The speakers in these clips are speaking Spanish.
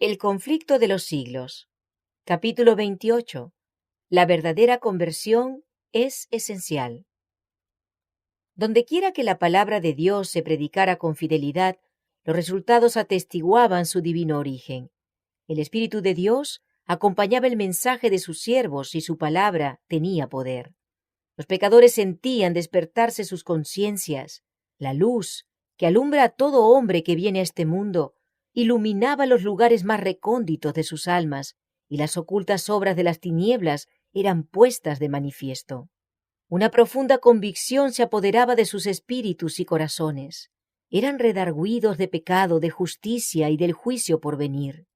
El conflicto de los siglos. Capítulo 28. La verdadera conversión es esencial. Dondequiera que la palabra de Dios se predicara con fidelidad, los resultados atestiguaban su divino origen. El Espíritu de Dios acompañaba el mensaje de sus siervos y su palabra tenía poder. Los pecadores sentían despertarse sus conciencias. La luz, que alumbra a todo hombre que viene a este mundo, iluminaba los lugares más recónditos de sus almas, y las ocultas obras de las tinieblas eran puestas de manifiesto. Una profunda convicción se apoderaba de sus espíritus y corazones. Eran redargüidos de pecado, de justicia y del juicio por venir.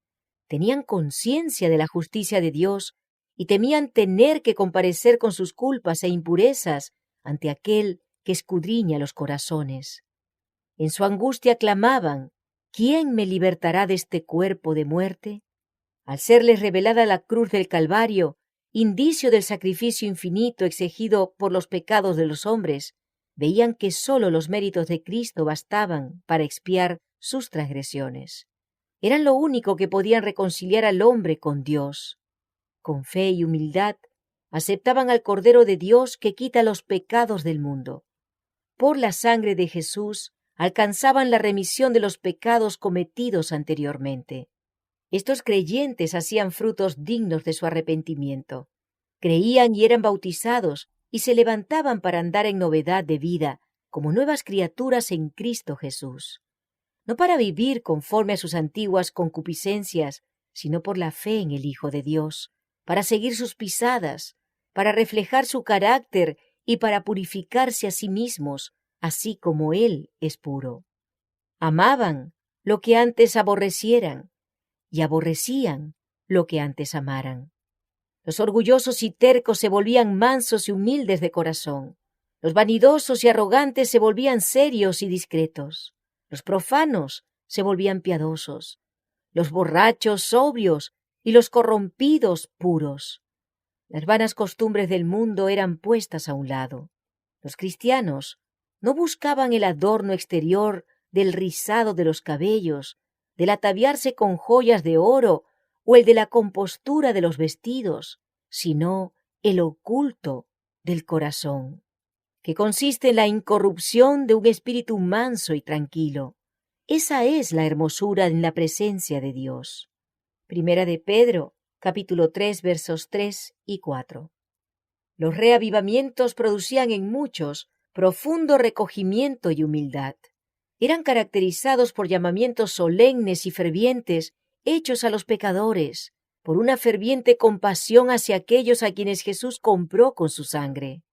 Tenían conciencia de la justicia de Dios y temían tener que comparecer con sus culpas e impurezas ante aquel que escudriña los corazones. En su angustia clamaban: ¿quién me libertará de este cuerpo de muerte? Al serles revelada la cruz del Calvario, indicio del sacrificio infinito exigido por los pecados de los hombres, veían que sólo los méritos de Cristo bastaban para expiar sus transgresiones. Eran lo único que podían reconciliar al hombre con Dios. Con fe y humildad aceptaban al Cordero de Dios que quita los pecados del mundo. Por la sangre de Jesús alcanzaban la remisión de los pecados cometidos anteriormente. Estos creyentes hacían frutos dignos de su arrepentimiento. Creían y eran bautizados y se levantaban para andar en novedad de vida como nuevas criaturas en Cristo Jesús. No para vivir conforme a sus antiguas concupiscencias, sino por la fe en el Hijo de Dios, para seguir sus pisadas, para reflejar su carácter y para purificarse a sí mismos, así como Él es puro. Amaban lo que antes aborrecieran y aborrecían lo que antes amaran. Los orgullosos y tercos se volvían mansos y humildes de corazón. Los vanidosos y arrogantes se volvían serios y discretos. Los profanos se volvían piadosos. Los borrachos sobrios y los corrompidos puros. Las vanas costumbres del mundo eran puestas a un lado. Los cristianos no buscaban el adorno exterior del rizado de los cabellos, del ataviarse con joyas de oro o el de la compostura de los vestidos, sino el oculto del corazón, que consiste en la incorrupción de un espíritu manso y tranquilo. Esa es la hermosura en la presencia de Dios. Primera de Pedro, capítulo 3, versos 3 y 4. Los reavivamientos producían en muchos profundo recogimiento y humildad. Eran caracterizados por llamamientos solemnes y fervientes hechos a los pecadores, por una ferviente compasión hacia aquellos a quienes Jesús compró con su sangre.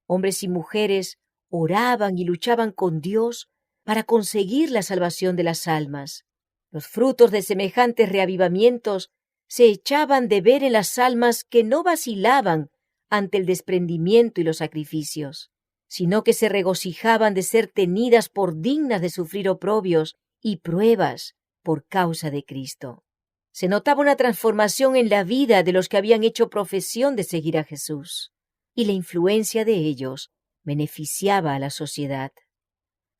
Hombres y mujeres oraban y luchaban con Dios para conseguir la salvación de las almas. Los frutos de semejantes reavivamientos se echaban de ver en las almas que no vacilaban ante el desprendimiento y los sacrificios, sino que se regocijaban de ser tenidas por dignas de sufrir oprobios y pruebas por causa de Cristo. Se notaba una transformación en la vida de los que habían hecho profesión de seguir a Jesús, y la influencia de ellos beneficiaba a la sociedad.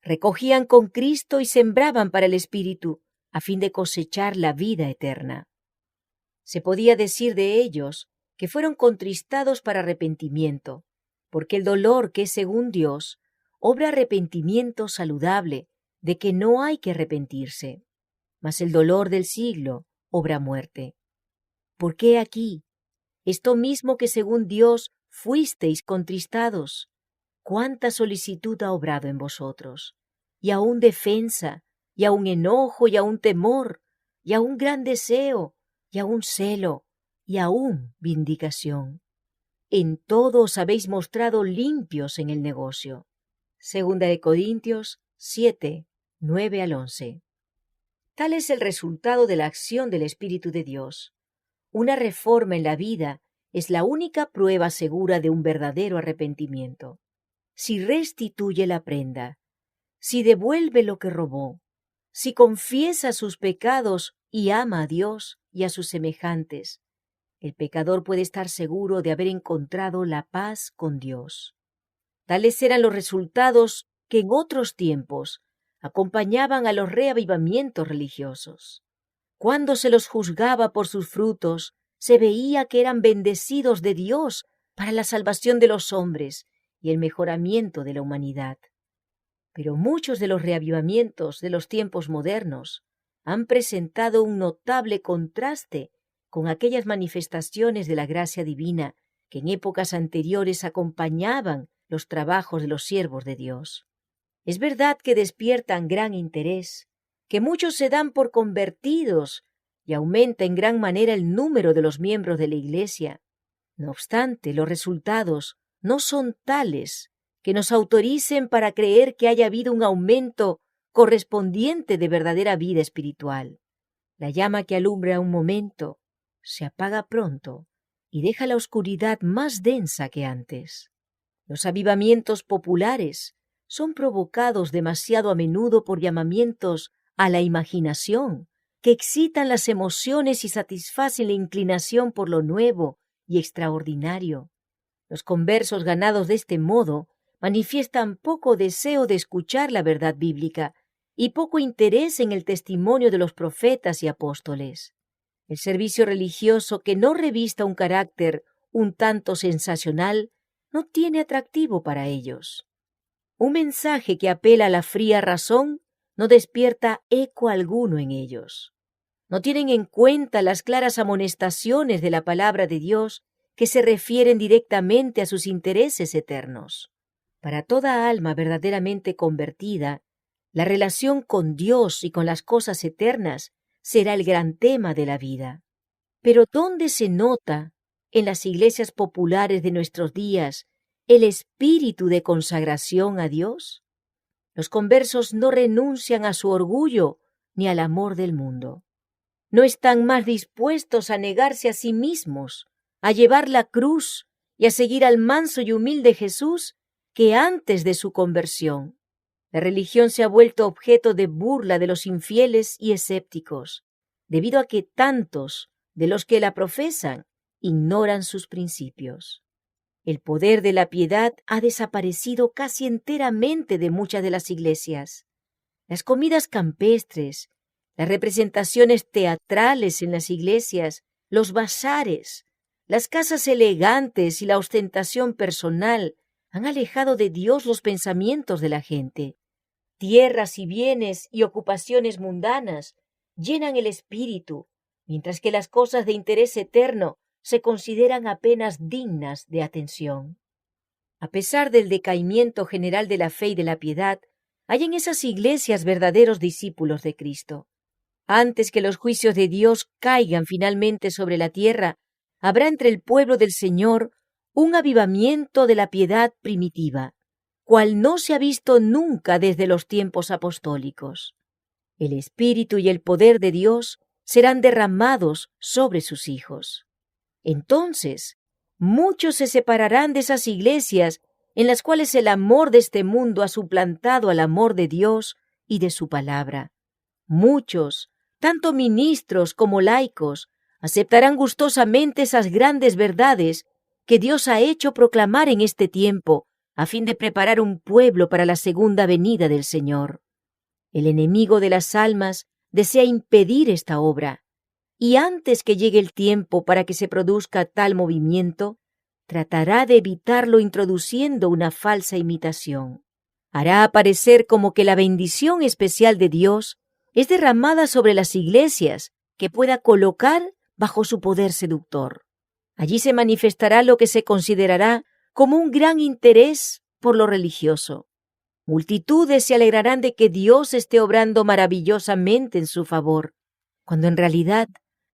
Recogían con Cristo y sembraban para el Espíritu, a fin de cosechar la vida eterna. Se podía decir de ellos que fueron contristados para arrepentimiento, porque el dolor que es según Dios obra arrepentimiento saludable, de que no hay que arrepentirse, mas el dolor del siglo obra muerte. Porque aquí, esto mismo que según Dios fuisteis contristados, cuánta solicitud ha obrado en vosotros, y aún defensa, y aún enojo, y aún temor, y aún gran deseo, y aún celo, y aún vindicación. En todo os habéis mostrado limpios en el negocio. Segunda de Corintios 7, 9 al 11. Tal es el resultado de la acción del Espíritu de Dios. Una reforma en la vida es la única prueba segura de un verdadero arrepentimiento. Si restituye la prenda, si devuelve lo que robó, si confiesa sus pecados y ama a Dios y a sus semejantes, el pecador puede estar seguro de haber encontrado la paz con Dios. Tales eran los resultados que en otros tiempos acompañaban a los reavivamientos religiosos. Cuando se los juzgaba por sus frutos, se veía que eran bendecidos de Dios para la salvación de los hombres y el mejoramiento de la humanidad. Pero muchos de los reavivamientos de los tiempos modernos han presentado un notable contraste con aquellas manifestaciones de la gracia divina que en épocas anteriores acompañaban los trabajos de los siervos de Dios. Es verdad que despiertan gran interés, que muchos se dan por convertidos y aumenta en gran manera el número de los miembros de la Iglesia. No obstante, los resultados no son tales que nos autoricen para creer que haya habido un aumento correspondiente de verdadera vida espiritual. La llama que alumbra un momento se apaga pronto y deja la oscuridad más densa que antes. Los avivamientos populares son provocados demasiado a menudo por llamamientos a la imaginación, que excitan las emociones y satisfacen la inclinación por lo nuevo y extraordinario. Los conversos ganados de este modo manifiestan poco deseo de escuchar la verdad bíblica y poco interés en el testimonio de los profetas y apóstoles. El servicio religioso que no revista un carácter un tanto sensacional no tiene atractivo para ellos. Un mensaje que apela a la fría razón no despierta eco alguno en ellos. No tienen en cuenta las claras amonestaciones de la palabra de Dios que se refieren directamente a sus intereses eternos. Para toda alma verdaderamente convertida, la relación con Dios y con las cosas eternas será el gran tema de la vida. Pero ¿dónde se nota en las iglesias populares de nuestros días el espíritu de consagración a Dios? Los conversos no renuncian a su orgullo ni al amor del mundo. No están más dispuestos a negarse a sí mismos, a llevar la cruz y a seguir al manso y humilde Jesús que antes de su conversión. La religión se ha vuelto objeto de burla de los infieles y escépticos, debido a que tantos de los que la profesan ignoran sus principios. El poder de la piedad ha desaparecido casi enteramente de muchas de las iglesias. Las comidas campestres, las representaciones teatrales en las iglesias, los bazares, las casas elegantes y la ostentación personal han alejado de Dios los pensamientos de la gente. Tierras y bienes y ocupaciones mundanas llenan el espíritu, mientras que las cosas de interés eterno se consideran apenas dignas de atención. A pesar del decaimiento general de la fe y de la piedad, hay en esas iglesias verdaderos discípulos de Cristo. Antes que los juicios de Dios caigan finalmente sobre la tierra, habrá entre el pueblo del Señor un avivamiento de la piedad primitiva, cual no se ha visto nunca desde los tiempos apostólicos. El Espíritu y el poder de Dios serán derramados sobre sus hijos. Entonces, muchos se separarán de esas iglesias en las cuales el amor de este mundo ha suplantado al amor de Dios y de su palabra. Muchos, tanto ministros como laicos, aceptarán gustosamente esas grandes verdades que Dios ha hecho proclamar en este tiempo, a fin de preparar un pueblo para la segunda venida del Señor. El enemigo de las almas desea impedir esta obra, y antes que llegue el tiempo para que se produzca tal movimiento, tratará de evitarlo introduciendo una falsa imitación. Hará aparecer como que la bendición especial de Dios es derramada sobre las iglesias que pueda colocar bajo su poder seductor. Allí se manifestará lo que se considerará como un gran interés por lo religioso. Multitudes se alegrarán de que Dios esté obrando maravillosamente en su favor, cuando en realidad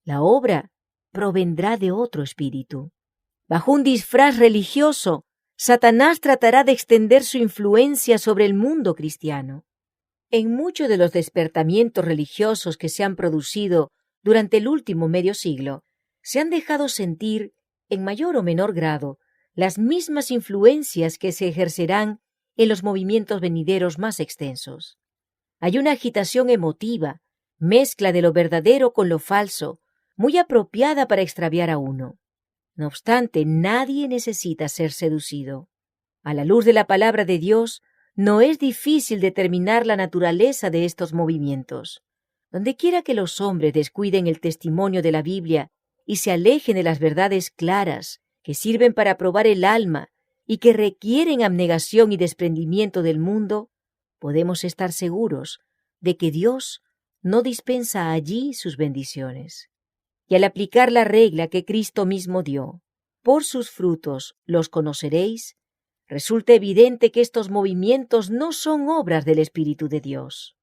la obra provendrá de otro espíritu. Bajo un disfraz religioso, Satanás tratará de extender su influencia sobre el mundo cristiano. En muchos de los despertamientos religiosos que se han producido durante el último medio siglo, se han dejado sentir, en mayor o menor grado, las mismas influencias que se ejercerán en los movimientos venideros más extensos. Hay una agitación emotiva, mezcla de lo verdadero con lo falso, muy apropiada para extraviar a uno. No obstante, nadie necesita ser seducido. A la luz de la palabra de Dios, no es difícil determinar la naturaleza de estos movimientos. Dondequiera que los hombres descuiden el testimonio de la Biblia y se alejen de las verdades claras que sirven para probar el alma y que requieren abnegación y desprendimiento del mundo, podemos estar seguros de que Dios no dispensa allí sus bendiciones. Y al aplicar la regla que Cristo mismo dio, por sus frutos los conoceréis, resulta evidente que estos movimientos no son obras del Espíritu de Dios.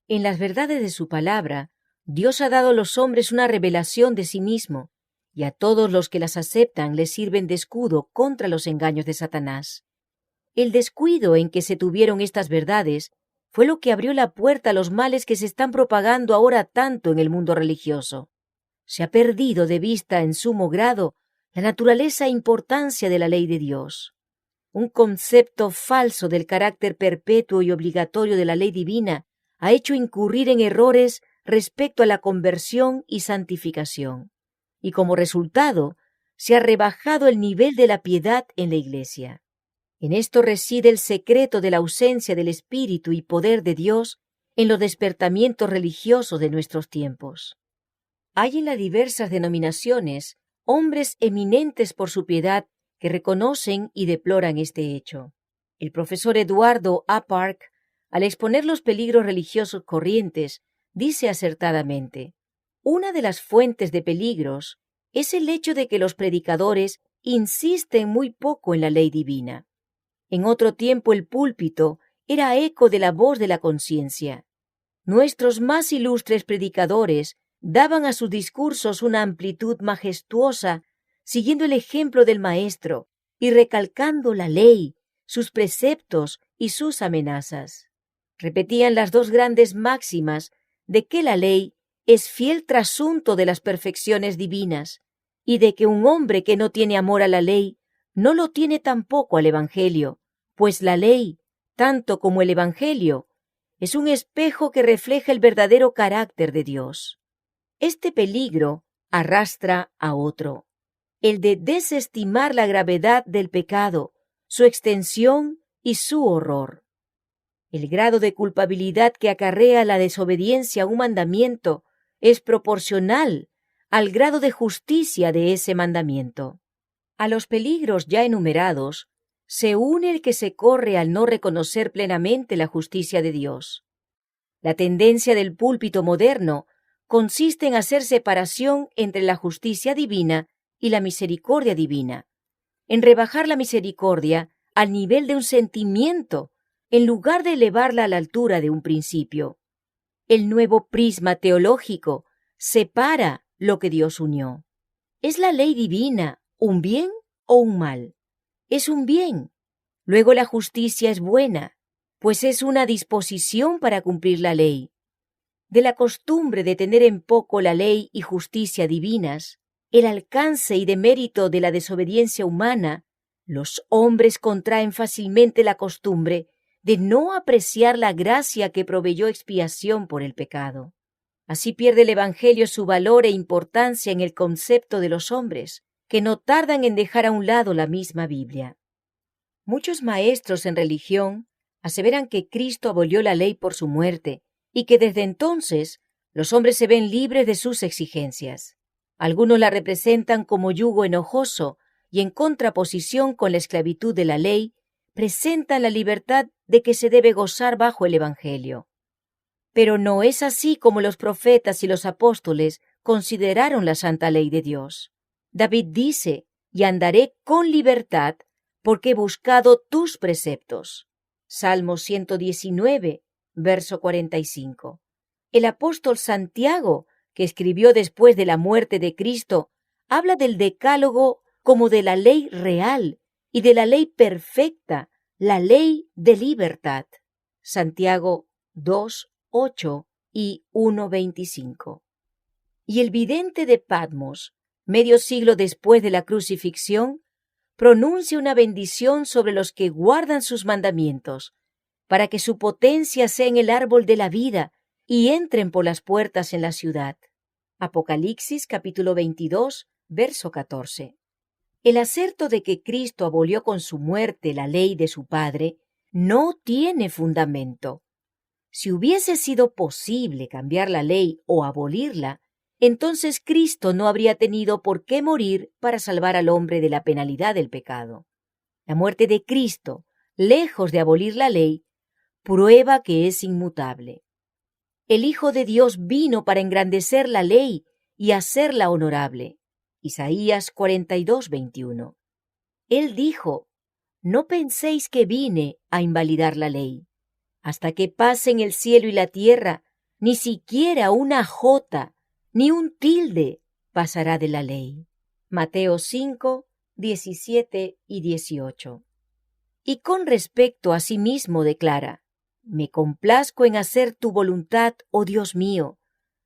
En las verdades de su palabra, Dios ha dado a los hombres una revelación de sí mismo, y a todos los que las aceptan les sirven de escudo contra los engaños de Satanás. El descuido en que se tuvieron estas verdades fue lo que abrió la puerta a los males que se están propagando ahora tanto en el mundo religioso. Se ha perdido de vista en sumo grado la naturaleza e importancia de la ley de Dios. Un concepto falso del carácter perpetuo y obligatorio de la ley divina ha hecho incurrir en errores respecto a la conversión y santificación, y como resultado se ha rebajado el nivel de la piedad en la Iglesia. En esto reside el secreto de la ausencia del Espíritu y poder de Dios en los despertamientos religiosos de nuestros tiempos. Hay en las diversas denominaciones hombres eminentes por su piedad que reconocen y deploran este hecho. El profesor Eduardo A. Park, al exponer los peligros religiosos corrientes, dice acertadamente: una de las fuentes de peligros es el hecho de que los predicadores insisten muy poco en la ley divina. En otro tiempo el púlpito era eco de la voz de la conciencia. Nuestros más ilustres predicadores daban a sus discursos una amplitud majestuosa, siguiendo el ejemplo del Maestro y recalcando la ley, sus preceptos y sus amenazas. Repetían las dos grandes máximas de que la ley es fiel trasunto de las perfecciones divinas y de que un hombre que no tiene amor a la ley no lo tiene tampoco al Evangelio, pues la ley, tanto como el Evangelio, es un espejo que refleja el verdadero carácter de Dios. Este peligro arrastra a otro, el de desestimar la gravedad del pecado, su extensión y su horror. El grado de culpabilidad que acarrea la desobediencia a un mandamiento es proporcional al grado de justicia de ese mandamiento. A los peligros ya enumerados se une el que se corre al no reconocer plenamente la justicia de Dios. La tendencia del púlpito moderno consiste en hacer separación entre la justicia divina y la misericordia divina, en rebajar la misericordia al nivel de un sentimiento, en lugar de elevarla a la altura de un principio. El nuevo prisma teológico separa lo que Dios unió. ¿Es la ley divina un bien o un mal? Es un bien. Luego la justicia es buena, pues es una disposición para cumplir la ley. De la costumbre de tener en poco la ley y justicia divinas, el alcance y demérito de la desobediencia humana, los hombres contraen fácilmente la costumbre de no apreciar la gracia que proveyó expiación por el pecado. Así pierde el Evangelio su valor e importancia en el concepto de los hombres, que no tardan en dejar a un lado la misma Biblia. Muchos maestros en religión aseveran que Cristo abolió la ley por su muerte y que desde entonces los hombres se ven libres de sus exigencias. Algunos la representan como yugo enojoso y en contraposición con la esclavitud de la ley, presentan la libertad de que se debe gozar bajo el Evangelio. Pero no es así como los profetas y los apóstoles consideraron la santa ley de Dios. David dice: «Y andaré con libertad, porque he buscado tus preceptos». Salmo 119, verso 45. El apóstol Santiago, que escribió después de la muerte de Cristo, habla del decálogo como de la ley real y de la ley perfecta, la ley de libertad. Santiago 2, 8 y 1:25. Y el vidente de Patmos, medio siglo después de la crucifixión, pronuncia una bendición sobre los que guardan sus mandamientos, para que su potencia sea en el árbol de la vida y entren por las puertas en la ciudad. Apocalipsis capítulo 22, verso 14. El aserto de que Cristo abolió con su muerte la ley de su Padre no tiene fundamento. Si hubiese sido posible cambiar la ley o abolirla, entonces Cristo no habría tenido por qué morir para salvar al hombre de la penalidad del pecado. La muerte de Cristo, lejos de abolir la ley, prueba que es inmutable. El Hijo de Dios vino para engrandecer la ley y hacerla honorable. Isaías 42:21. Él dijo: «No penséis que vine a invalidar la ley. Hasta que pasen el cielo y la tierra, ni siquiera una jota, ni un tilde pasará de la ley». Mateo 5:17 y 18. Y con respecto a sí mismo declara: «Me complazco en hacer tu voluntad, oh Dios mío,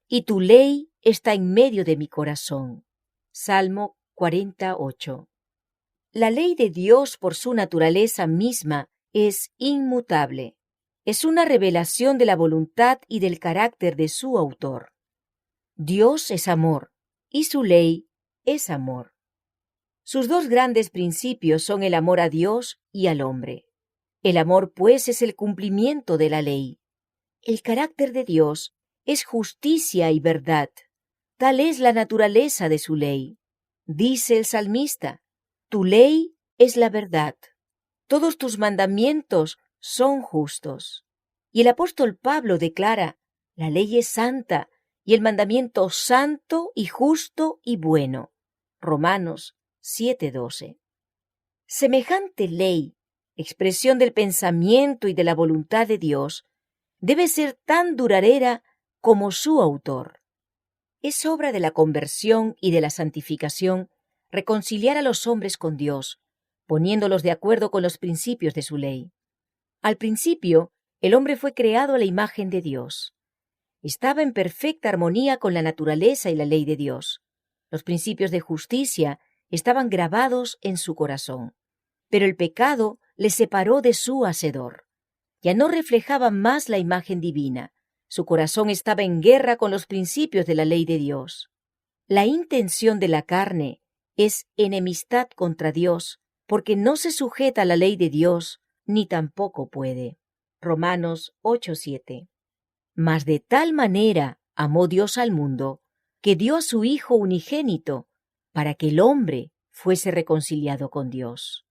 y tu ley está en medio de mi corazón». Salmo 48. La ley de Dios por su naturaleza misma es inmutable. Es una revelación de la voluntad y del carácter de su autor. Dios es amor, y su ley es amor. Sus dos grandes principios son el amor a Dios y al hombre. El amor, pues, es el cumplimiento de la ley. El carácter de Dios es justicia y verdad. Tal es la naturaleza de su ley. Dice el salmista: «Tu ley es la verdad. Todos tus mandamientos son justos». Y el apóstol Pablo declara: «La ley es santa, y el mandamiento santo y justo y bueno». Romanos 7:12. Semejante ley, expresión del pensamiento y de la voluntad de Dios, debe ser tan duradera como su autor. Es obra de la conversión y de la santificación reconciliar a los hombres con Dios, poniéndolos de acuerdo con los principios de su ley. Al principio, el hombre fue creado a la imagen de Dios. Estaba en perfecta armonía con la naturaleza y la ley de Dios. Los principios de justicia estaban grabados en su corazón. Pero el pecado le separó de su Hacedor. Ya no reflejaba más la imagen divina. Su corazón estaba en guerra con los principios de la ley de Dios. La intención de la carne es enemistad contra Dios, porque no se sujeta a la ley de Dios, ni tampoco puede. Romanos 8:7. Mas de tal manera amó Dios al mundo, que dio a su Hijo unigénito, para que el hombre fuese reconciliado con Dios.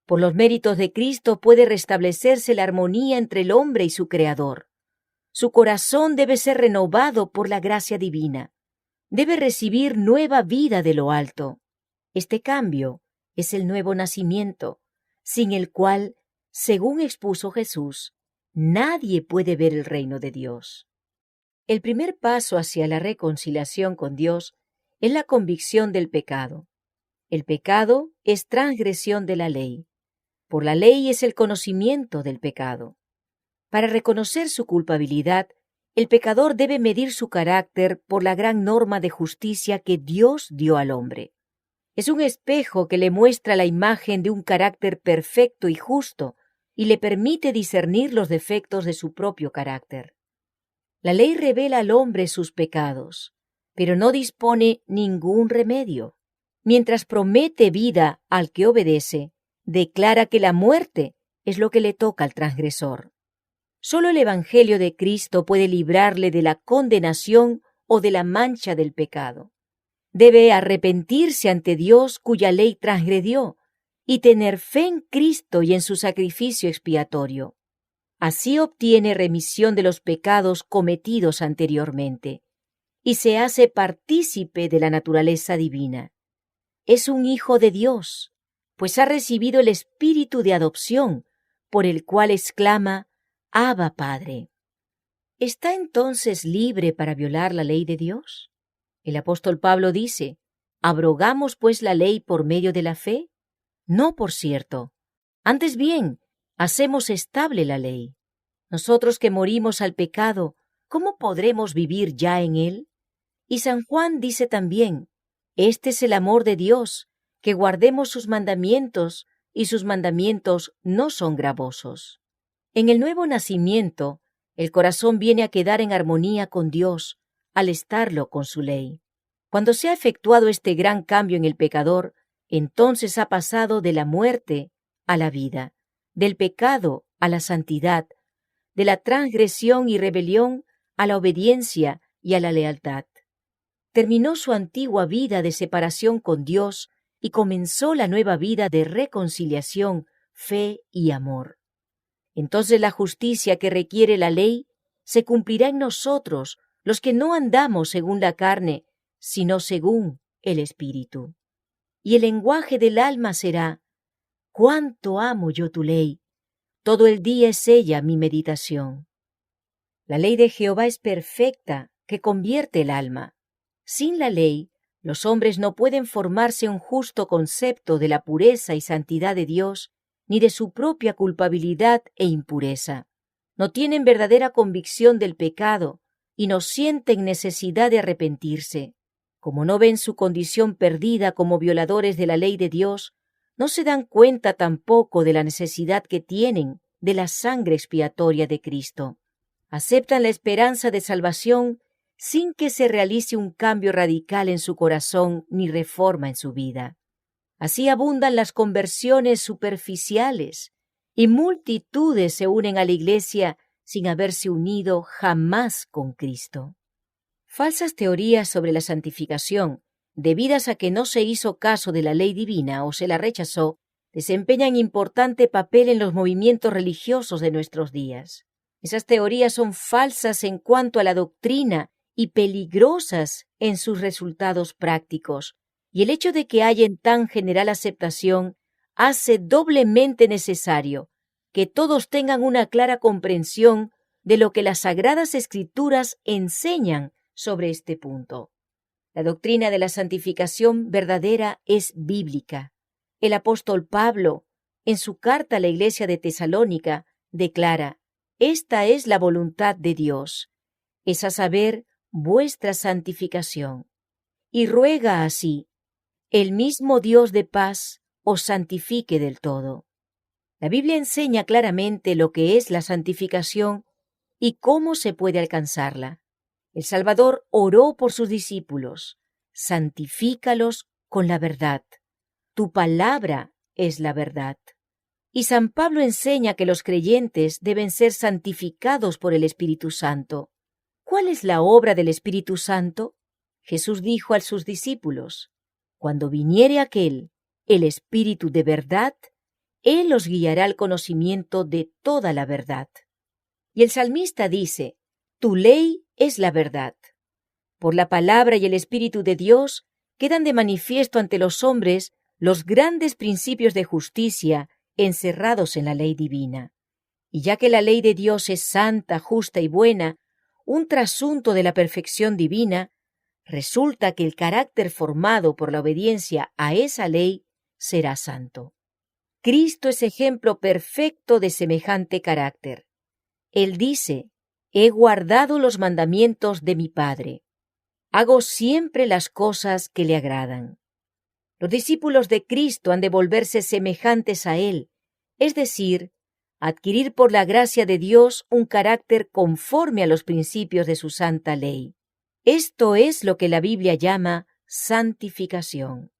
Por los méritos de Cristo puede restablecerse la armonía entre el hombre y su Creador. Su corazón debe ser renovado por la gracia divina. Debe recibir nueva vida de lo alto. Este cambio es el nuevo nacimiento, sin el cual, según expuso Jesús, nadie puede ver el reino de Dios. El primer paso hacia la reconciliación con Dios es la convicción del pecado. El pecado es transgresión de la ley. Por la ley es el conocimiento del pecado. Para reconocer su culpabilidad, el pecador debe medir su carácter por la gran norma de justicia que Dios dio al hombre. Es un espejo que le muestra la imagen de un carácter perfecto y justo y le permite discernir los defectos de su propio carácter. La ley revela al hombre sus pecados, pero no dispone ningún remedio. Mientras promete vida al que obedece, declara que la muerte es lo que le toca al transgresor. Solo el Evangelio de Cristo puede librarle de la condenación o de la mancha del pecado. Debe arrepentirse ante Dios cuya ley transgredió y tener fe en Cristo y en su sacrificio expiatorio. Así obtiene remisión de los pecados cometidos anteriormente y se hace partícipe de la naturaleza divina. Es un hijo de Dios, pues ha recibido el espíritu de adopción, por el cual exclama: «Abba, Padre». ¿Está entonces libre para violar la ley de Dios? El apóstol Pablo dice: ¿abrogamos pues la ley por medio de la fe? No, por cierto. Antes bien, hacemos estable la ley. Nosotros que morimos al pecado, ¿cómo podremos vivir ya en él? Y San Juan dice también: «Este es el amor de Dios, que guardemos sus mandamientos, y sus mandamientos no son gravosos». En el nuevo nacimiento, el corazón viene a quedar en armonía con Dios, al estarlo con su ley. Cuando se ha efectuado este gran cambio en el pecador, entonces ha pasado de la muerte a la vida, del pecado a la santidad, de la transgresión y rebelión a la obediencia y a la lealtad. Terminó su antigua vida de separación con Dios y comenzó la nueva vida de reconciliación, fe y amor. Entonces la justicia que requiere la ley se cumplirá en nosotros, los que no andamos según la carne, sino según el Espíritu. Y el lenguaje del alma será: «Cuánto amo yo tu ley, todo el día es ella mi meditación». La ley de Jehová es perfecta, que convierte el alma. Sin la ley, los hombres no pueden formarse un justo concepto de la pureza y santidad de Dios, ni de su propia culpabilidad e impureza. No tienen verdadera convicción del pecado y no sienten necesidad de arrepentirse. Como no ven su condición perdida como violadores de la ley de Dios, no se dan cuenta tampoco de la necesidad que tienen de la sangre expiatoria de Cristo. Aceptan la esperanza de salvación sin que se realice un cambio radical en su corazón ni reforma en su vida. Así abundan las conversiones superficiales y multitudes se unen a la Iglesia sin haberse unido jamás con Cristo. Falsas teorías sobre la santificación, debidas a que no se hizo caso de la ley divina o se la rechazó, desempeñan importante papel en los movimientos religiosos de nuestros días. Esas teorías son falsas en cuanto a la doctrina y peligrosas en sus resultados prácticos, y el hecho de que haya en tan general aceptación hace doblemente necesario que todos tengan una clara comprensión de lo que las Sagradas Escrituras enseñan sobre este punto. La doctrina de la santificación verdadera es bíblica. El apóstol Pablo, en su carta a la iglesia de Tesalónica, declara: «Esta es la voluntad de Dios, es a saber, vuestra santificación». Y ruega así: «El mismo Dios de paz os santifique del todo». La Biblia enseña claramente lo que es la santificación y cómo se puede alcanzarla. El Salvador oró por sus discípulos: «Santifícalos con la verdad. Tu palabra es la verdad». Y San Pablo enseña que los creyentes deben ser santificados por el Espíritu Santo. ¿Cuál es la obra del Espíritu Santo? Jesús dijo a sus discípulos: «Cuando viniere aquel, el Espíritu de verdad, Él os guiará al conocimiento de toda la verdad». Y el salmista dice: «Tu ley es la verdad». Por la palabra y el Espíritu de Dios quedan de manifiesto ante los hombres los grandes principios de justicia encerrados en la ley divina. Y ya que la ley de Dios es santa, justa y buena, un trasunto de la perfección divina, resulta que el carácter formado por la obediencia a esa ley será santo. Cristo es ejemplo perfecto de semejante carácter. Él dice: «He guardado los mandamientos de mi Padre. Hago siempre las cosas que le agradan». Los discípulos de Cristo han de volverse semejantes a Él, es decir, adquirir por la gracia de Dios un carácter conforme a los principios de su santa ley. Esto es lo que la Biblia llama santificación.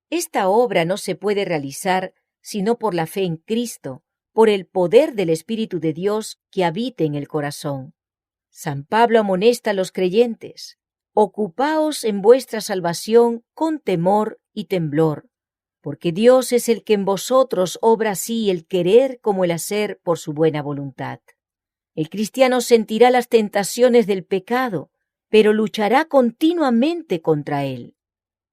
Esta obra no se puede realizar sino por la fe en Cristo, por el poder del Espíritu de Dios que habita en el corazón. San Pablo amonesta a los creyentes: «Ocupaos en vuestra salvación con temor y temblor, porque Dios es el que en vosotros obra así el querer como el hacer por su buena voluntad». El cristiano sentirá las tentaciones del pecado, pero luchará continuamente contra él.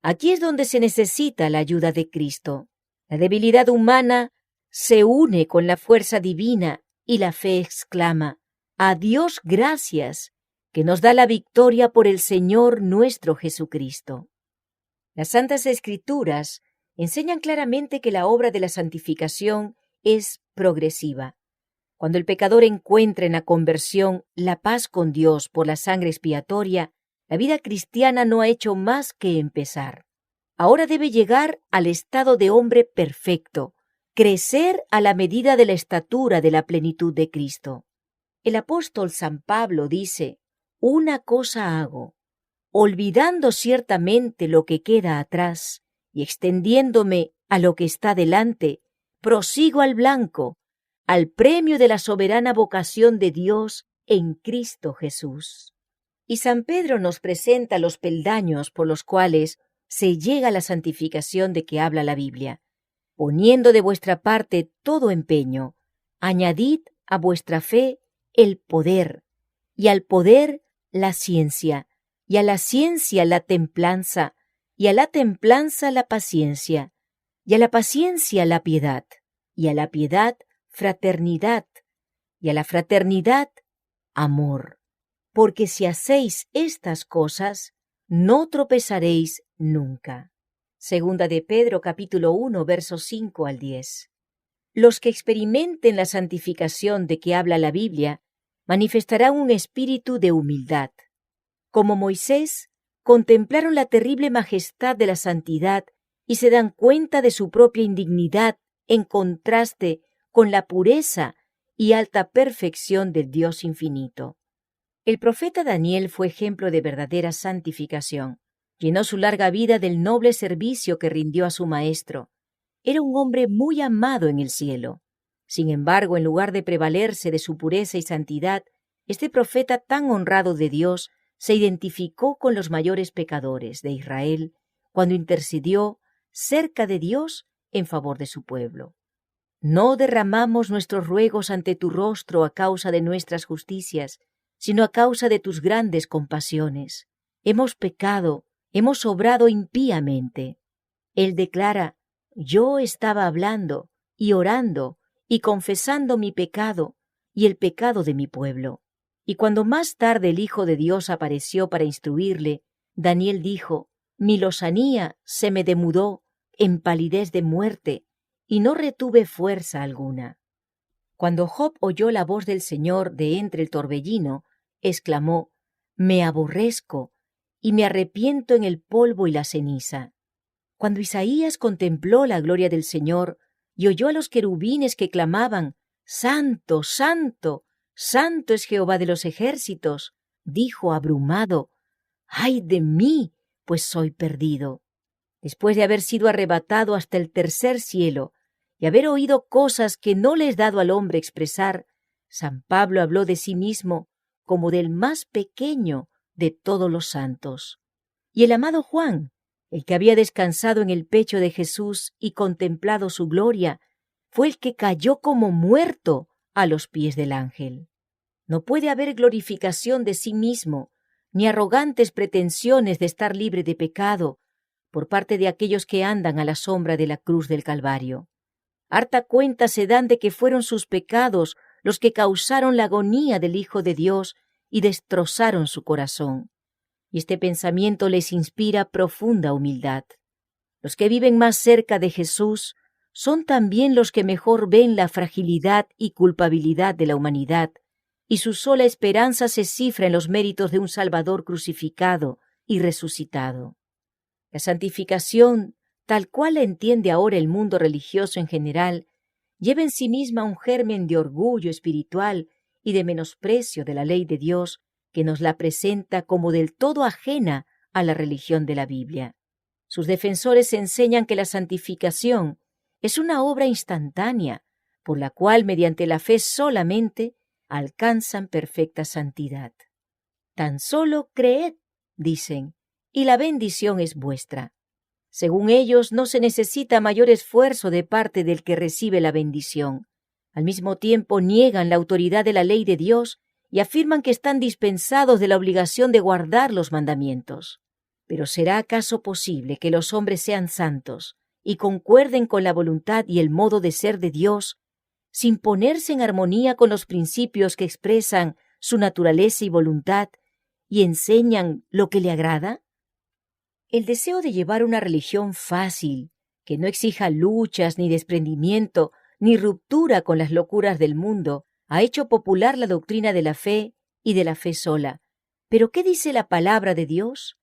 Aquí es donde se necesita la ayuda de Cristo. La debilidad humana se une con la fuerza divina y la fe exclama: «A Dios gracias, que nos da la victoria por el Señor nuestro Jesucristo». Las Santas Escrituras enseñan claramente que la obra de la santificación es progresiva. Cuando el pecador encuentra en la conversión la paz con Dios por la sangre expiatoria, la vida cristiana no ha hecho más que empezar. Ahora debe llegar al estado de hombre perfecto, crecer a la medida de la estatura de la plenitud de Cristo. El apóstol San Pablo dice: «Una cosa hago, olvidando ciertamente lo que queda atrás y extendiéndome a lo que está delante, prosigo al blanco, al premio de la soberana vocación de Dios en Cristo Jesús. Y San Pedro nos presenta los peldaños por los cuales se llega a la santificación de que habla la Biblia. Poniendo de vuestra parte todo empeño, añadid a vuestra fe el poder, y al poder la ciencia, y a la ciencia la templanza, y a la templanza la paciencia, y a la paciencia la piedad, y a la piedad fraternidad, y a la fraternidad amor. Porque si hacéis estas cosas, no tropezaréis nunca. Segunda de Pedro, capítulo 1, versos 5 al 10. Los que experimenten la santificación de que habla la Biblia manifestarán un espíritu de humildad. Como Moisés, contemplaron la terrible majestad de la santidad y se dan cuenta de su propia indignidad en contraste con la pureza y alta perfección del Dios infinito. El profeta Daniel fue ejemplo de verdadera santificación. Llenó su larga vida del noble servicio que rindió a su maestro. Era un hombre muy amado en el cielo. Sin embargo, en lugar de prevalerse de su pureza y santidad, este profeta tan honrado de Dios se identificó con los mayores pecadores de Israel cuando intercedió cerca de Dios en favor de su pueblo. No derramamos nuestros ruegos ante tu rostro a causa de nuestras justicias, sino a causa de tus grandes compasiones. Hemos pecado, hemos obrado impíamente. Él declara: yo estaba hablando y orando y confesando mi pecado y el pecado de mi pueblo. Y cuando más tarde el Hijo de Dios apareció para instruirle, Daniel dijo: mi lozanía se me demudó en palidez de muerte, y no retuve fuerza alguna. Cuando Job oyó la voz del Señor de entre el torbellino, exclamó: me aborrezco y me arrepiento en el polvo y la ceniza. Cuando Isaías contempló la gloria del Señor y oyó a los querubines que clamaban: Santo, Santo, Santo es Jehová de los ejércitos, dijo abrumado: ¡ay de mí, pues soy perdido! Después de haber sido arrebatado hasta el tercer cielo y haber oído cosas que no le es dado al hombre expresar, San Pablo habló de sí mismo como del más pequeño de todos los santos. Y el amado Juan, el que había descansado en el pecho de Jesús y contemplado su gloria, fue el que cayó como muerto a los pies del ángel. No puede haber glorificación de sí mismo, ni arrogantes pretensiones de estar libre de pecado, por parte de aquellos que andan a la sombra de la cruz del Calvario. Harta cuenta se dan de que fueron sus pecados los que causaron la agonía del Hijo de Dios y destrozaron su corazón. Y este pensamiento les inspira profunda humildad. Los que viven más cerca de Jesús son también los que mejor ven la fragilidad y culpabilidad de la humanidad, y su sola esperanza se cifra en los méritos de un Salvador crucificado y resucitado. La santificación, tal cual la entiende ahora el mundo religioso en general, lleva en sí misma un germen de orgullo espiritual y de menosprecio de la ley de Dios, que nos la presenta como del todo ajena a la religión de la Biblia. Sus defensores enseñan que la santificación es una obra instantánea, por la cual mediante la fe solamente alcanzan perfecta santidad. Tan solo creed, dicen, y la bendición es vuestra. Según ellos, no se necesita mayor esfuerzo de parte del que recibe la bendición. Al mismo tiempo niegan la autoridad de la ley de Dios y afirman que están dispensados de la obligación de guardar los mandamientos. Pero ¿será acaso posible que los hombres sean santos y concuerden con la voluntad y el modo de ser de Dios, sin ponerse en armonía con los principios que expresan su naturaleza y voluntad y enseñan lo que le agrada? El deseo de llevar una religión fácil, que no exija luchas ni desprendimiento ni ruptura con las locuras del mundo, ha hecho popular la doctrina de la fe y de la fe sola. ¿Pero qué dice la palabra de Dios?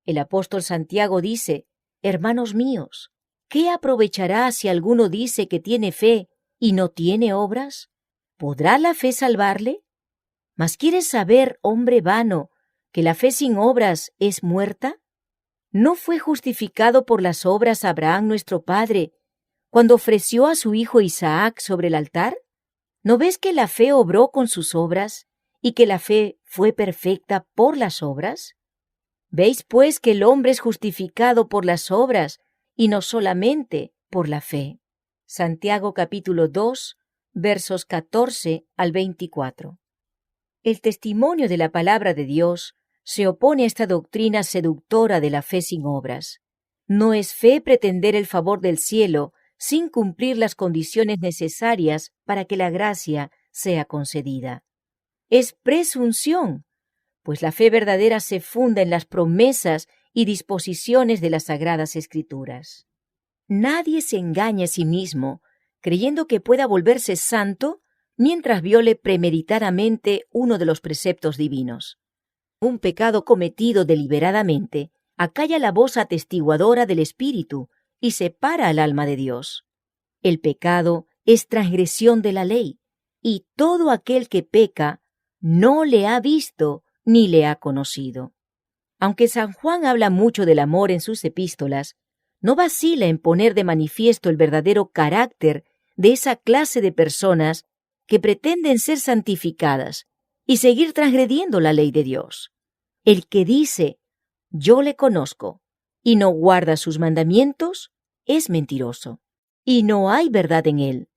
El apóstol Santiago dice: hermanos míos, ¿qué aprovechará si alguno dice que tiene fe y no tiene obras? ¿Podrá la fe salvarle? ¿Mas quieres saber, hombre vano, que la fe sin obras es muerta? ¿No fue justificado por las obras Abraham nuestro padre cuando ofreció a su hijo Isaac sobre el altar? ¿No ves que la fe obró con sus obras y que la fe fue perfecta por las obras? ¿Veis pues que el hombre es justificado por las obras y no solamente por la fe? Santiago capítulo 2, versos 14 al 24. El testimonio de la palabra de Dios se opone a esta doctrina seductora de la fe sin obras. No es fe pretender el favor del cielo sin cumplir las condiciones necesarias para que la gracia sea concedida. Es presunción, pues la fe verdadera se funda en las promesas y disposiciones de las Sagradas Escrituras. Nadie se engaña a sí mismo creyendo que pueda volverse santo mientras viole premeditadamente uno de los preceptos divinos. Un pecado cometido deliberadamente acalla la voz atestiguadora del Espíritu y separa al alma de Dios. El pecado es transgresión de la ley, y todo aquel que peca no le ha visto ni le ha conocido. Aunque San Juan habla mucho del amor en sus epístolas, no vacila en poner de manifiesto el verdadero carácter de esa clase de personas que pretenden ser santificadas y seguir transgrediendo la ley de Dios. El que dice, yo le conozco, y no guarda sus mandamientos, es mentiroso, y no hay verdad en él.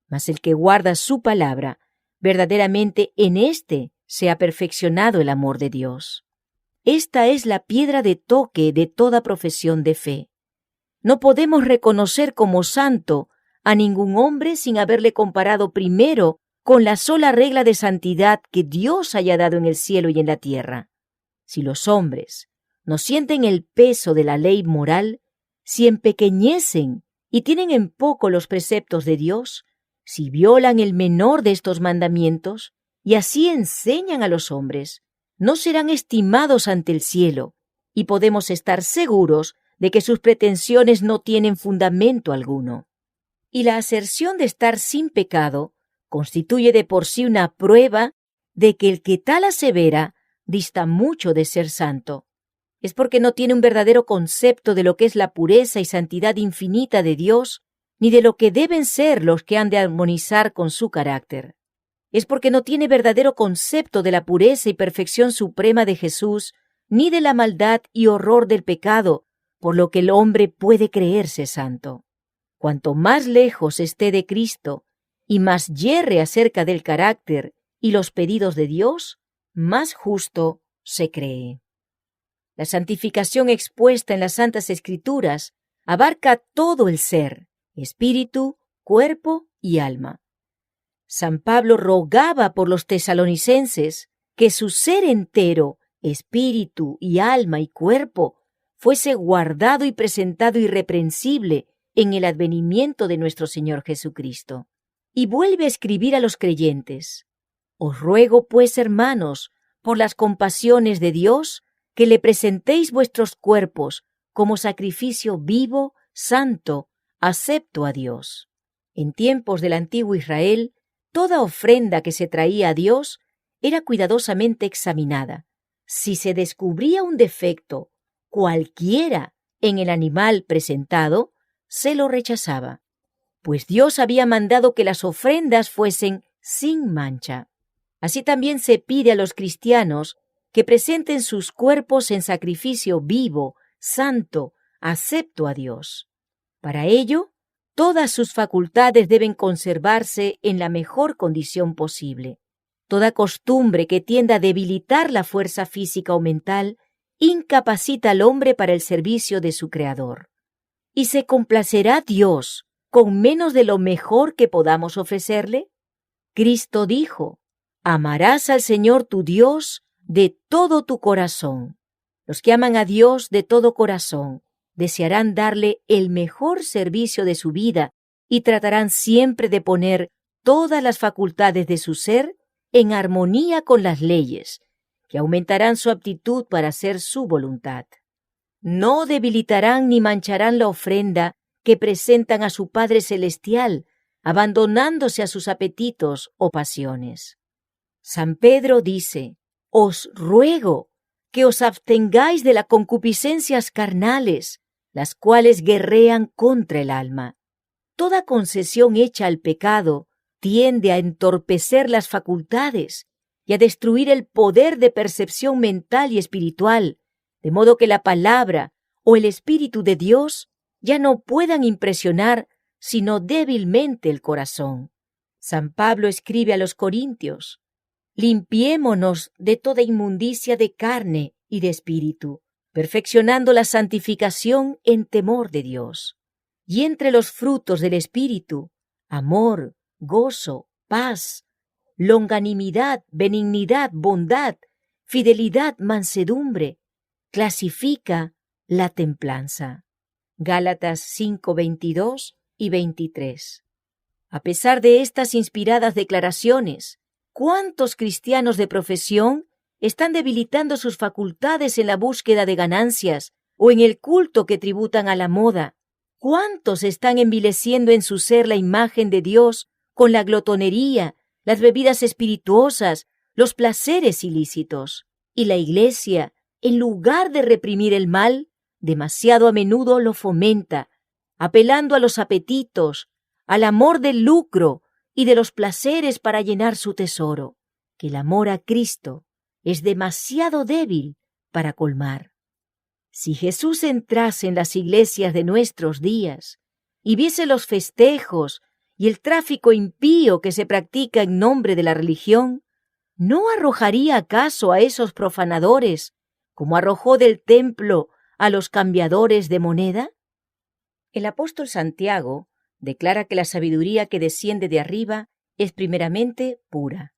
Mas el que guarda su palabra, verdaderamente en éste se ha perfeccionado el amor de Dios. Esta es la piedra de toque de toda profesión de fe. No podemos reconocer como santo a ningún hombre sin haberle comparado primero con la sola regla de santidad que Dios haya dado en el cielo y en la tierra. Si los hombres no sienten el peso de la ley moral, si empequeñecen y tienen en poco los preceptos de Dios, si violan el menor de estos mandamientos y así enseñan a los hombres, no serán estimados ante el cielo, y podemos estar seguros de que sus pretensiones no tienen fundamento alguno. Y la aserción de estar sin pecado constituye de por sí una prueba de que el que tal asevera dista mucho de ser santo. Es porque no tiene un verdadero concepto de lo que es la pureza y santidad infinita de Dios, ni de lo que deben ser los que han de armonizar con su carácter. Es porque no tiene verdadero concepto de la pureza y perfección suprema de Jesús, ni de la maldad y horror del pecado, por lo que el hombre puede creerse santo. Cuanto más lejos esté de Cristo y más yerre acerca del carácter y los pedidos de Dios, más justo se cree. La santificación expuesta en las Santas Escrituras abarca todo el ser, espíritu, cuerpo y alma. San Pablo rogaba por los tesalonicenses que su ser entero, espíritu y alma y cuerpo, fuese guardado y presentado irreprensible en el advenimiento de nuestro Señor Jesucristo. Y vuelve a escribir a los creyentes: Os ruego, pues, hermanos, por las compasiones de Dios, que le presentéis vuestros cuerpos como sacrificio vivo, santo, acepto a Dios. En tiempos del antiguo Israel, toda ofrenda que se traía a Dios era cuidadosamente examinada. Si se descubría un defecto, cualquiera, en el animal presentado, se lo rechazaba, pues Dios había mandado que las ofrendas fuesen sin mancha. Así también se pide a los cristianos que presenten sus cuerpos en sacrificio vivo, santo, acepto a Dios. Para ello, todas sus facultades deben conservarse en la mejor condición posible. Toda costumbre que tienda a debilitar la fuerza física o mental incapacita al hombre para el servicio de su Creador. ¿Y se complacerá Dios con menos de lo mejor que podamos ofrecerle? Cristo dijo: Amarás al Señor tu Dios de todo tu corazón. Los que aman a Dios de todo corazón desearán darle el mejor servicio de su vida y tratarán siempre de poner todas las facultades de su ser en armonía con las leyes, que aumentarán su aptitud para hacer su voluntad. No debilitarán ni mancharán la ofrenda que presentan a su Padre Celestial, abandonándose a sus apetitos o pasiones. San Pedro dice: Os ruego que os abstengáis de las concupiscencias carnales, las cuales guerrean contra el alma. Toda concesión hecha al pecado tiende a entorpecer las facultades y a destruir el poder de percepción mental y espiritual, de modo que la palabra o el Espíritu de Dios ya no puedan impresionar sino débilmente el corazón. San Pablo escribe a los Corintios: limpiémonos de toda inmundicia de carne y de espíritu, perfeccionando la santificación en temor de Dios. Y entre los frutos del Espíritu, amor, gozo, paz, longanimidad, benignidad, bondad, fidelidad, mansedumbre, clasifica la templanza. Gálatas 5:22 y 23. A pesar de estas inspiradas declaraciones, ¿cuántos cristianos de profesión están debilitando sus facultades en la búsqueda de ganancias o en el culto que tributan a la moda? ¿Cuántos están envileciendo en su ser la imagen de Dios con la glotonería, las bebidas espirituosas, los placeres ilícitos? Y la Iglesia, en lugar de reprimir el mal, demasiado a menudo lo fomenta, apelando a los apetitos, al amor del lucro y de los placeres para llenar su tesoro, que el amor a Cristo es demasiado débil para colmar. Si Jesús entrase en las iglesias de nuestros días y viese los festejos y el tráfico impío que se practica en nombre de la religión, ¿no arrojaría acaso a esos profanadores, como arrojó del templo a los cambiadores de moneda? El apóstol Santiago declara que la sabiduría que desciende de arriba es primeramente pura.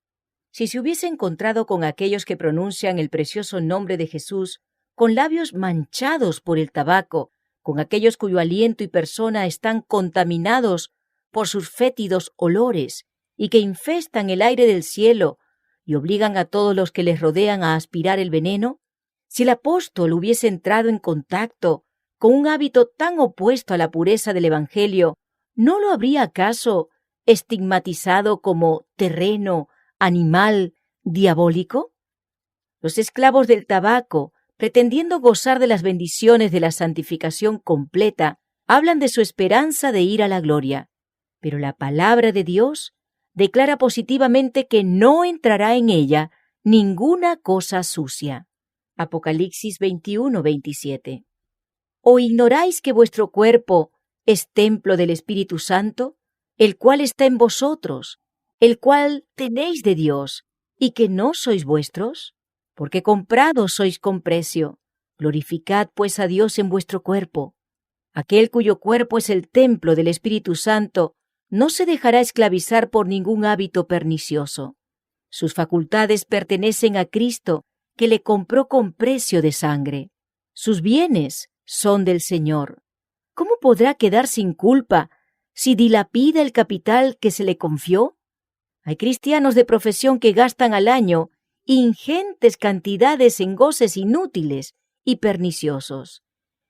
Si se hubiese encontrado con aquellos que pronuncian el precioso nombre de Jesús con labios manchados por el tabaco, con aquellos cuyo aliento y persona están contaminados por sus fétidos olores y que infestan el aire del cielo y obligan a todos los que les rodean a aspirar el veneno, si el apóstol hubiese entrado en contacto con un hábito tan opuesto a la pureza del Evangelio, ¿no lo habría acaso estigmatizado como terreno, animal, diabólico? Los esclavos del tabaco, pretendiendo gozar de las bendiciones de la santificación completa, hablan de su esperanza de ir a la gloria, pero la palabra de Dios declara positivamente que no entrará en ella ninguna cosa sucia. Apocalipsis 21:27. ¿O ignoráis que vuestro cuerpo es templo del Espíritu Santo, el cual está en vosotros, el cual tenéis de Dios, y que no sois vuestros? Porque comprados sois con precio. Glorificad pues a Dios en vuestro cuerpo. Aquel cuyo cuerpo es el templo del Espíritu Santo no se dejará esclavizar por ningún hábito pernicioso. Sus facultades pertenecen a Cristo, que le compró con precio de sangre. Sus bienes son del Señor. ¿Cómo podrá quedar sin culpa si dilapida el capital que se le confió? Hay cristianos de profesión que gastan al año ingentes cantidades en goces inútiles y perniciosos,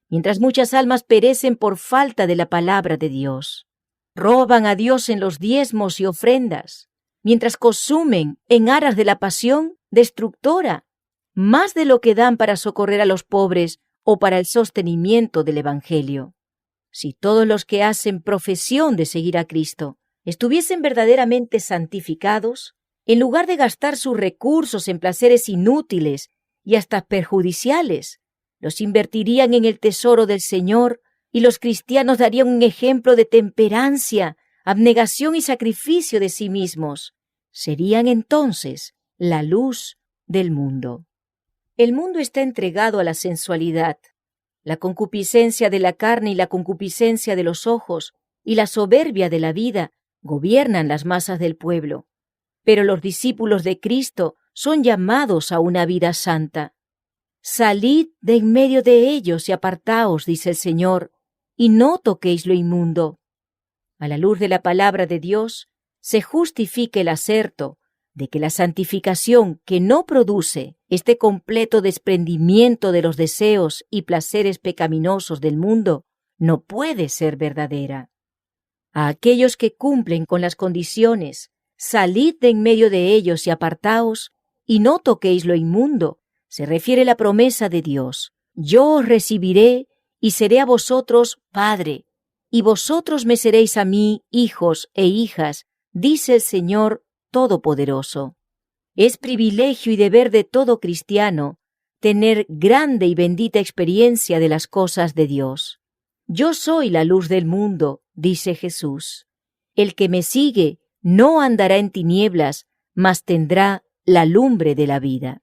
mientras muchas almas perecen por falta de la palabra de Dios. Roban a Dios en los diezmos y ofrendas, mientras consumen en aras de la pasión destructora más de lo que dan para socorrer a los pobres o para el sostenimiento del Evangelio. Si todos los que hacen profesión de seguir a Cristo estuviesen verdaderamente santificados, en lugar de gastar sus recursos en placeres inútiles y hasta perjudiciales, los invertirían en el tesoro del Señor, y los cristianos darían un ejemplo de temperancia, abnegación y sacrificio de sí mismos. Serían entonces la luz del mundo. El mundo está entregado a la sensualidad. La concupiscencia de la carne y la concupiscencia de los ojos y la soberbia de la vida gobiernan las masas del pueblo. Pero los discípulos de Cristo son llamados a una vida santa. Salid de en medio de ellos y apartaos, dice el Señor, y no toquéis lo inmundo. A la luz de la palabra de Dios se justifica el aserto de que la santificación que no produce este completo desprendimiento de los deseos y placeres pecaminosos del mundo no puede ser verdadera. A aquellos que cumplen con las condiciones, salid de en medio de ellos y apartaos, y no toquéis lo inmundo, se refiere la promesa de Dios: yo os recibiré y seré a vosotros Padre, y vosotros me seréis a mí hijos e hijas, dice el Señor Todopoderoso. Es privilegio y deber de todo cristiano tener grande y bendita experiencia de las cosas de Dios. Yo soy la luz del mundo, dice Jesús. El que me sigue no andará en tinieblas, mas tendrá la lumbre de la vida.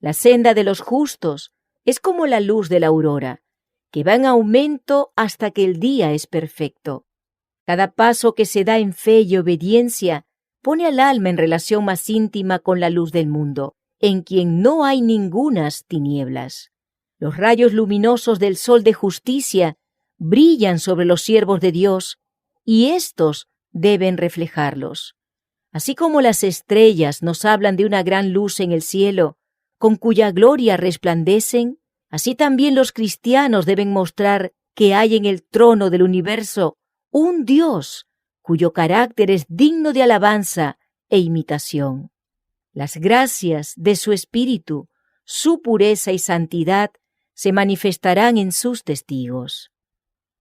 La senda de los justos es como la luz de la aurora, que va en aumento hasta que el día es perfecto. Cada paso que se da en fe y obediencia pone al alma en relación más íntima con la luz del mundo, en quien no hay ningunas tinieblas. Los rayos luminosos del sol de justicia brillan sobre los siervos de Dios, y éstos deben reflejarlos. Así como las estrellas nos hablan de una gran luz en el cielo, con cuya gloria resplandecen, así también los cristianos deben mostrar que hay en el trono del universo un Dios cuyo carácter es digno de alabanza e imitación. Las gracias de su Espíritu, su pureza y santidad se manifestarán en sus testigos.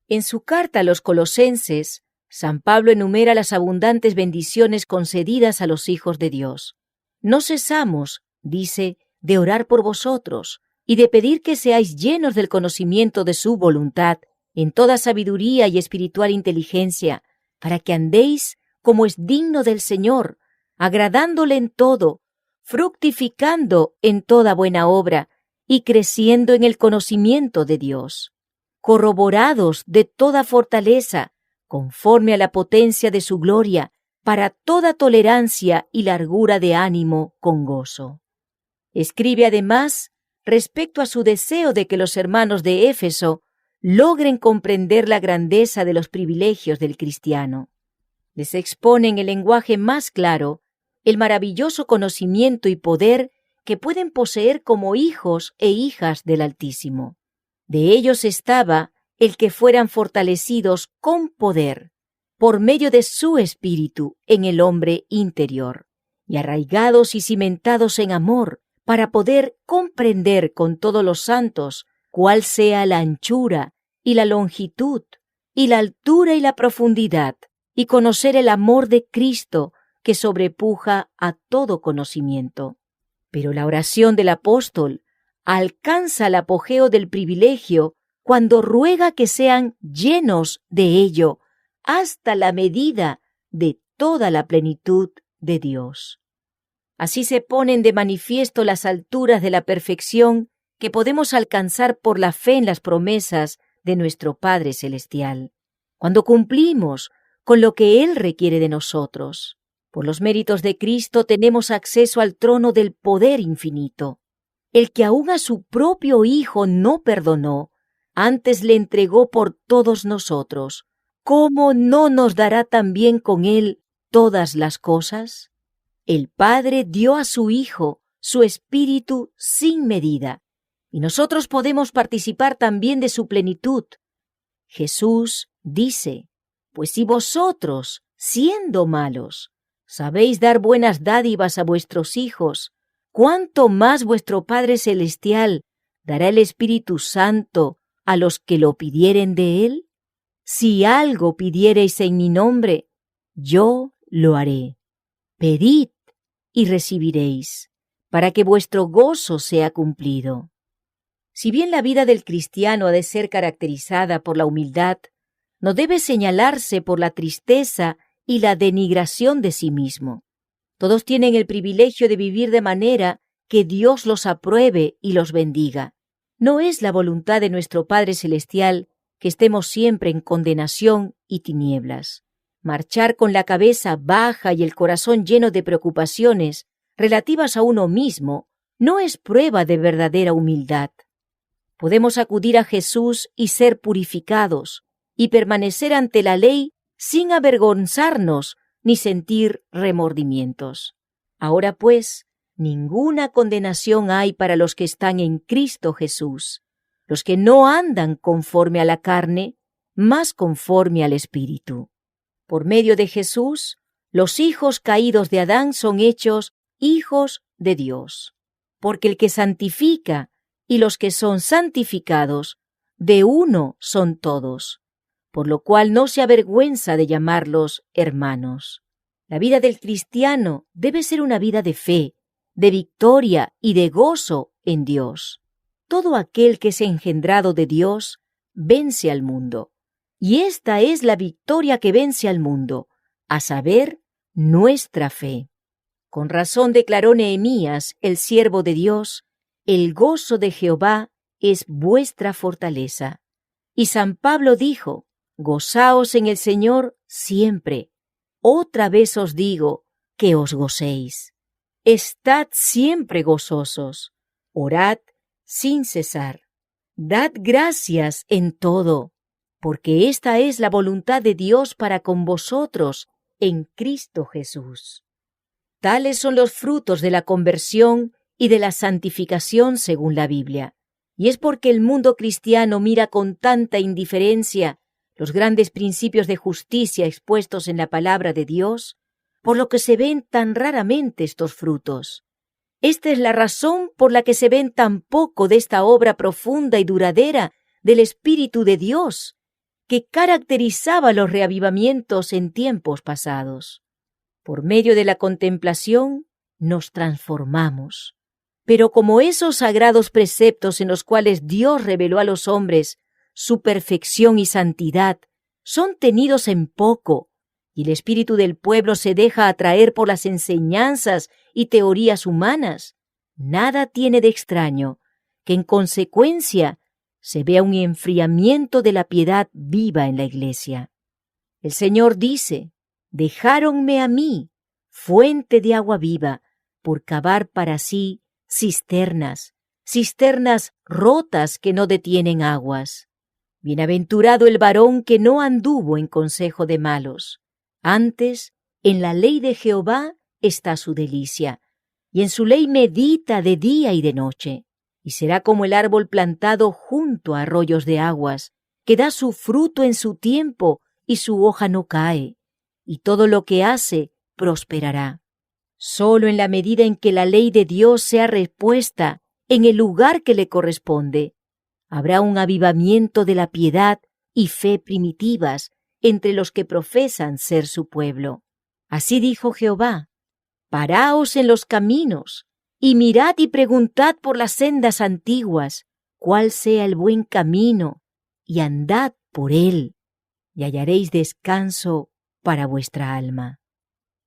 En su carta a los Colosenses, San Pablo enumera las abundantes bendiciones concedidas a los hijos de Dios. No cesamos, dice, de orar por vosotros y de pedir que seáis llenos del conocimiento de su voluntad, en toda sabiduría y espiritual inteligencia, para que andéis como es digno del Señor, agradándole en todo, fructificando en toda buena obra y creciendo en el conocimiento de Dios, corroborados de toda fortaleza, conforme a la potencia de su gloria, para toda tolerancia y largura de ánimo con gozo. Escribe además respecto a su deseo de que los hermanos de Éfeso logren comprender la grandeza de los privilegios del cristiano. Les expone en el lenguaje más claro el maravilloso conocimiento y poder que pueden poseer como hijos e hijas del Altísimo. De ellos estaba el que fueran fortalecidos con poder, por medio de su Espíritu en el hombre interior, y arraigados y cimentados en amor, para poder comprender con todos los santos cuál sea la anchura y la longitud y la altura y la profundidad, y conocer el amor de Cristo que sobrepuja a todo conocimiento. Pero la oración del apóstol alcanza el apogeo del privilegio cuando ruega que sean llenos de ello hasta la medida de toda la plenitud de Dios. Así se ponen de manifiesto las alturas de la perfección que podemos alcanzar por la fe en las promesas de nuestro Padre Celestial, cuando cumplimos con lo que Él requiere de nosotros. Por los méritos de Cristo tenemos acceso al trono del poder infinito. El que aún a su propio Hijo no perdonó, antes le entregó por todos nosotros. ¿Cómo no nos dará también con Él todas las cosas? El Padre dio a su Hijo su Espíritu sin medida, y nosotros podemos participar también de su plenitud. Jesús dice: pues si vosotros, siendo malos, sabéis dar buenas dádivas a vuestros hijos, ¿cuánto más vuestro Padre Celestial dará el Espíritu Santo a los que lo pidieren de Él? Si algo pidiereis en mi nombre, yo lo haré. Pedid y recibiréis, para que vuestro gozo sea cumplido. Si bien la vida del cristiano ha de ser caracterizada por la humildad, no debe señalarse por la tristeza y la denigración de sí mismo. Todos tienen el privilegio de vivir de manera que Dios los apruebe y los bendiga. No es la voluntad de nuestro Padre Celestial que estemos siempre en condenación y tinieblas. Marchar con la cabeza baja y el corazón lleno de preocupaciones relativas a uno mismo no es prueba de verdadera humildad. Podemos acudir a Jesús y ser purificados, y permanecer ante la ley sin avergonzarnos ni sentir remordimientos. Ahora pues, ninguna condenación hay para los que están en Cristo Jesús, los que no andan conforme a la carne, mas conforme al Espíritu. Por medio de Jesús, los hijos caídos de Adán son hechos hijos de Dios, porque el que santifica y los que son santificados, de uno son todos, por lo cual no se avergüenza de llamarlos hermanos. La vida del cristiano debe ser una vida de fe, de victoria y de gozo en Dios. Todo aquel que es engendrado de Dios vence al mundo. Y esta es la victoria que vence al mundo, a saber, nuestra fe. Con razón declaró Nehemías, el siervo de Dios, el gozo de Jehová es vuestra fortaleza. Y San Pablo dijo, gozaos en el Señor siempre. Otra vez os digo que os gocéis. Estad siempre gozosos. Orad sin cesar. Dad gracias en todo, porque esta es la voluntad de Dios para con vosotros en Cristo Jesús. Tales son los frutos de la conversión y de la santificación según la Biblia. Y es porque el mundo cristiano mira con tanta indiferencia los grandes principios de justicia expuestos en la palabra de Dios, por lo que se ven tan raramente estos frutos. Esta es la razón por la que se ven tan poco de esta obra profunda y duradera del Espíritu de Dios, que caracterizaba los reavivamientos en tiempos pasados. Por medio de la contemplación nos transformamos. Pero como esos sagrados preceptos en los cuales Dios reveló a los hombres su perfección y santidad son tenidos en poco, y el espíritu del pueblo se deja atraer por las enseñanzas y teorías humanas, nada tiene de extraño que en consecuencia se vea un enfriamiento de la piedad viva en la Iglesia. El Señor dice, dejáronme a mí, fuente de agua viva, por cavar para sí cisternas rotas que no detienen aguas. Bienaventurado el varón que no anduvo en consejo de malos. Antes, en la ley de Jehová está su delicia, y en su ley medita de día y de noche. Y será como el árbol plantado junto a arroyos de aguas, que da su fruto en su tiempo y su hoja no cae, y todo lo que hace prosperará. Solo en la medida en que la ley de Dios sea repuesta en el lugar que le corresponde, habrá un avivamiento de la piedad y fe primitivas entre los que profesan ser su pueblo. Así dijo Jehová, paraos en los caminos, y mirad y preguntad por las sendas antiguas, cuál sea el buen camino, y andad por él, y hallaréis descanso para vuestra alma.